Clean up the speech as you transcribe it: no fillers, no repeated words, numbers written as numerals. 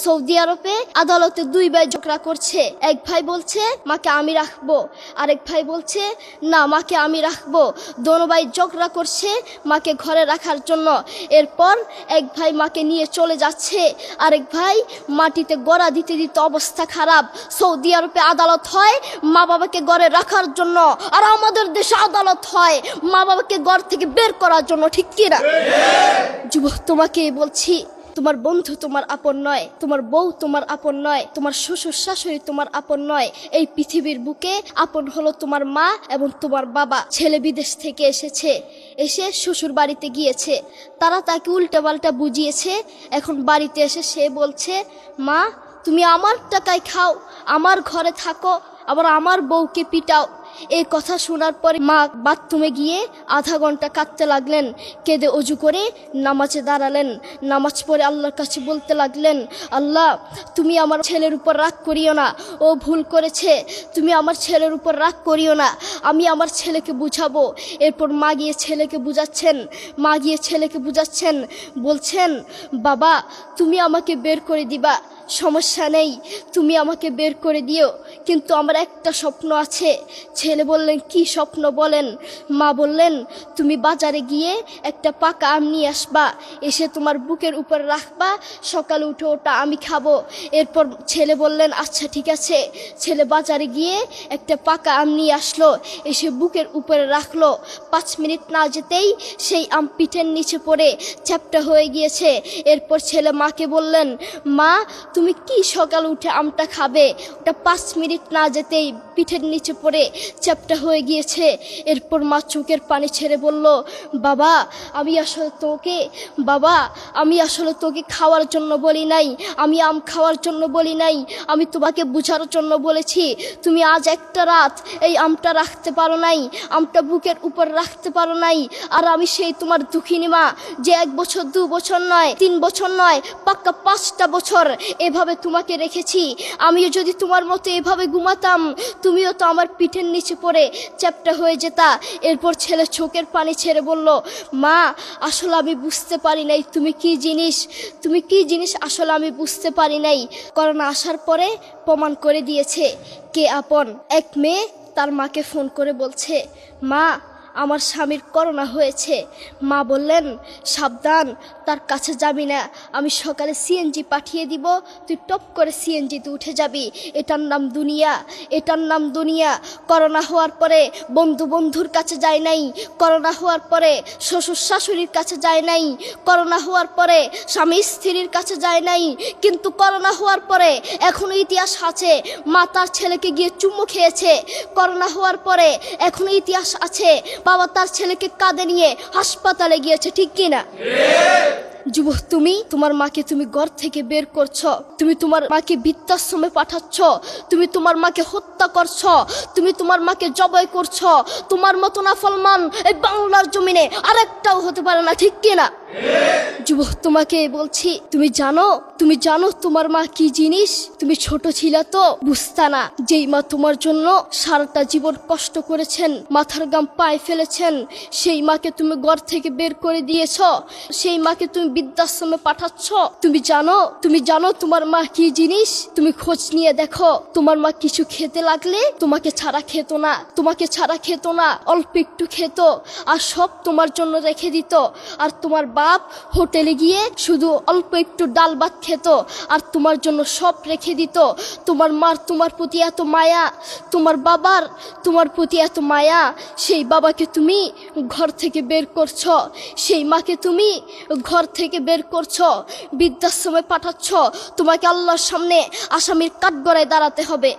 Saudi আরবে আদালতে দুই ভাই ঝগড়া করছে। এক ভাই বলছে মাকে আমি রাখবো, আরেক ভাই বলছে না মাকে আমি রাখবো। দোনো ভাই ঝগড়া করছে মাকে ঘরে রাখার জন্য। এরপর এক ভাই মাকে নিয়ে চলে যাচ্ছে, আরেক ভাই মাটিতে গড়া দিতে দিতে অবস্থা খারাপ। সৌদি আরবে আদালত হয় মা বাবাকে ঘরে রাখার জন্য, আর আমাদের দেশে আদালত হয় মা বাবাকে ঘর থেকে বের করার জন্য, ঠিক কিনা? যুবক, তোমাকে বলছি, তোমার বন্ধু তোমার আপন নয়, তোমার বউ তোমার আপন নয়, তোমার শ্বশুর শাশুড়ি তোমার আপন নয়। এই পৃথিবীর বুকে আপন হলো তোমার মা এবং তোমার বাবা। ছেলে বিদেশ থেকে এসে শ্বশুর বাড়িতে গিয়েছে, তারা তাকে উল্টাপাল্টা বুঝিয়েছে। এখন বাড়িতে এসে সে বলছে মা তুমি আমার টাকায় খাও, আমার ঘরে থাকো, আবার আমার বউকে পিটাও। এই কথা শোনার পরে মা বাথরুমে গিয়ে আধা ঘন্টা কাঁদতে লাগলেন। কেঁদে অজু করে নামাজে দাঁড়ালেন। নামাজ পড়ে আল্লাহর কাছে বলতে লাগলেন, আল্লাহ তুমি আমার ছেলের উপর রাগ করিও না, ও ভুল করেছে, তুমি আমার ছেলের উপর রাগ করিও না, আমি আমার ছেলেকে বুঝাবো। এরপর মা গিয়ে ছেলেকে বুঝাচ্ছেন, বলছেন বাবা তুমি আমাকে বের করে দিবা, সমস্যা নেই, তুমি আমাকে বের করে দিও, কিন্তু আমার একটা স্বপ্ন আছে। ছেলে বললেন কি স্বপ্ন বলেন? মা বললেন তুমি বাজারে গিয়ে একটা পাকা আম নিয়ে আসবা, এসে তোমার বুকের উপর রাখবা, সকালে উঠে ওটা আমি খাবো। এরপর ছেলে বললেন আচ্ছা ঠিক আছে। ছেলে বাজারে গিয়ে একটা পাকা আম নিয়ে আসলো, এসে বুকের উপরে রাখলো। 5 মিনিট না যেতেই সেই আম পিঠের নিচে পড়ে চ্যাপ্টা হয়ে গিয়েছে। এরপর ছেলে মাকে বললেন মা তুমি কি সকালে উঠে আমটা খাবে? ওটা 5 মিনিট না যেতেই পিঠের নিচে পড়ে চ্যাপ্টা হয়ে গিয়েছে। এরপর মা চোখের পানি ছেড়ে বলল বাবা আমি আসলে তোকে খাওয়ার জন্য বলি নাই, আমি আম খাওয়ার জন্য বলি নাই, আমি তোমাকে বুঝার জন্য বলেছি। তুমি আজ একটা রাত এই আমটা রাখতে পারো নাই, আমটা বুকের উপর রাখতে পারো নাই, আর আমি সেই তোমার দুঃখিনী মা যে 1 বছর 2 বছর নয় 3 বছর নয় পাক্কা 5টা বছর এভাবে তোমাকে রেখেছি। আমিও যদি তোমার মতো এভাবে ঘুমাতাম তুমিও তো আমার পিঠের নিচে পড়ে চ্যাপ্টা হয়ে যেতা। এরপর ছেলে চোখের পানি ছেড়ে বলল মা আসলে আমি বুঝতে পারি নাই তুমি কি জিনিস আসলে আমি বুঝতে পারি নাই। করোনা আসার পরে প্রমাণ করে দিয়েছে কে আপন। এক মেয়ে তার মাকে ফোন করে বলছে মা আমার স্বামীর করোনা হয়েছে। মা বললেন সাবধান, তার কাছে যাবি না, আমি সকালে সিএনজি পাঠিয়ে দিব, তুই টপ করে সিএনজিতে উঠে যাবি। এটার নাম দুনিয়া। করোনা হওয়ার পরে বন্ধুর কাছে যায় নাই, করোনা হওয়ার পরে শ্বশুর শাশুড়ির কাছে যায় নাই, করোনা হওয়ার পরে স্বামী স্ত্রীর কাছে যায় নাই, কিন্তু করোনা হওয়ার পরে এখনো ইতিহাস আছে মা তার ছেলেকে গিয়ে চুমু খেয়েছে। করোনা হওয়ার পরে এখনো ইতিহাস আছে বাবা তার ছেলেকে কাঁধে নিয়ে হাসপাতালে গিয়েছে, ঠিক কিনা? যুবক, তুমি তোমার মাকে তুমি ঘর থেকে বের করছো, তুমি তোমার মাকে বৃদ্ধাশ্রমে পাঠাচ্ছ, তুমি তোমার মাকে হত্যা করছো, তুমি তোমার মাকে জবাই করছো। তোমার মতো নাফরমান এই বাংলার জমিনে আরেকটাও হতে পারে না, ঠিক কিনা? যুবক, তোমাকে বলছি, তুমি জানো তোমার মা কি জিনিস? তুমি ছোট ছিলে তো বুঝতা না। যেই মা তোমার জন্য সারাটা জীবন কষ্ট করেছেন, মাথার গাম পায়ে ফেলেছেন, সেই মাকে তুমি ঘর থেকে বের করে দিয়েছ, সেই মাকে তুমি বৃদ্ধাশ্রমে পাঠাচ্ছ। তুমি জানো তোমার মা কি জিনিস? তুমি খোঁজ নিয়ে দেখো, তোমার মা কিছু খেতে লাগলে তোমাকে ছাড়া খেত না, অল্প একটু খেত, আর সব তোমার জন্য রেখে দিত। আর তোমার বাপ হোটেলে গিয়ে শুধু অল্প একটু ডাল ভাত খেত, আর তোমার জন্য সব রেখে দিত। তোমার মার তোমার প্রতি এত মায়া, তোমার বাবার তোমার প্রতি এত মায়া, সেই বাবাকে তুমি ঘর থেকে বের করছো, সেই মাকে তুমি ঘর থেকে বের করছো, বৃদ্ধাশ্রমে পাঠাচ্ছ। তোমাকে আল্লাহর সামনে আসামির কাঠগড়ায় দাঁড়াতে হবে।